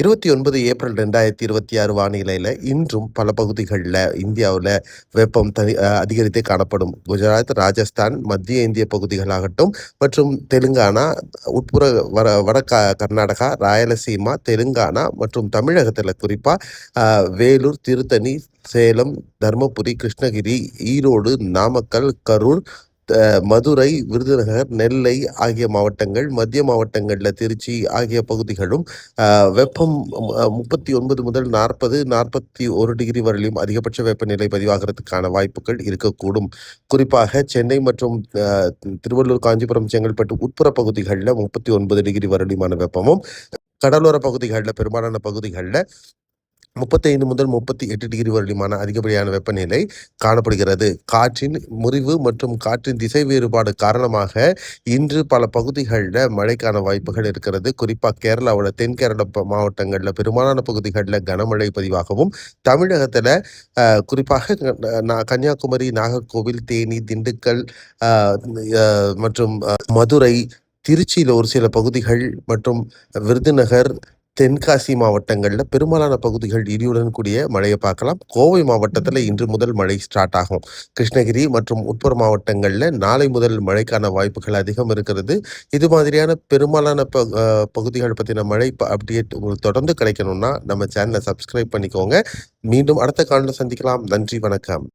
29 April 2026 வானிலையில இன்றும் பல பகுதிகள்ல இந்தியாவுல வெப்பம் அதிகரித்தே காணப்படும். குஜராத், ராஜஸ்தான், மத்திய இந்திய பகுதிகளாகட்டும் மற்றும் தெலுங்கானா, உட்புற வட கர்நாடகா, ராயலசீமா, தெலுங்கானா மற்றும் தமிழகத்துல குறிப்பா வேலூர், திருத்தணி, சேலம், தர்மபுரி, கிருஷ்ணகிரி, ஈரோடு, நாமக்கல், கரூர், மதுரை, விருதுநகர், நெல்லை ஆகிய மாவட்டங்கள், மத்திய மாவட்டங்கள்ல திருச்சி ஆகிய பகுதிகளும் வெப்பம் 39 முதல் 40, 41 டிகிரி வரையிலும் அதிகபட்ச வெப்பநிலை பதிவாகிறதுக்கான வாய்ப்புகள் இருக்கக்கூடும். குறிப்பாக சென்னை மற்றும் திருவள்ளூர், காஞ்சிபுரம், செங்கல்பட்டு உட்புற பகுதிகளில் 39 டிகிரி வரையிலுமான வெப்பமும், கடலோர பகுதிகளில் பெரும்பாலான பகுதிகளில் 35 முதல் 38 டிகிரி வரையிலுமான அதிகப்படியான வெப்பநிலை காணப்படுகிறது. காற்றின் முறிவு மற்றும் காற்றின் திசை வேறுபாடு காரணமாக இன்று பல பகுதிகளில் மழைக்கான வாய்ப்புகள் இருக்கிறது. குறிப்பாக கேரளாவோட தென் கேரள மாவட்டங்களில் பெரும்பாலான பகுதிகளில் கனமழை பதிவாகவும், தமிழகத்தில் குறிப்பாக கன்னியாகுமரி, நாகர்கோவில், தேனி, திண்டுக்கல் மற்றும் மதுரை, திருச்சியில் ஒரு சில பகுதிகள் மற்றும் விருதுநகர், தென்காசி மாவட்டங்களில் பெரும்பாலான பகுதிகள் இடியுடன் கூடிய மழையை பார்க்கலாம். கோவை மாவட்டத்தில் இன்று முதல் மழை ஸ்டார்ட் ஆகும். கிருஷ்ணகிரி மற்றும் உட்புற மாவட்டங்களில் நாளை முதல் மழைக்கான வாய்ப்புகள் அதிகம் இருக்கிறது. இது மாதிரியான பெரும்பாலான பகுதிகள் பற்றின மழை அப்டேட் உங்களுக்கு தொடர்ந்து கிடைக்கணும்னா நம்ம சேனலை சப்ஸ்கிரைப் பண்ணிக்கோங்க. மீண்டும் அடுத்த காணொலியில் சந்திக்கலாம். நன்றி, வணக்கம்.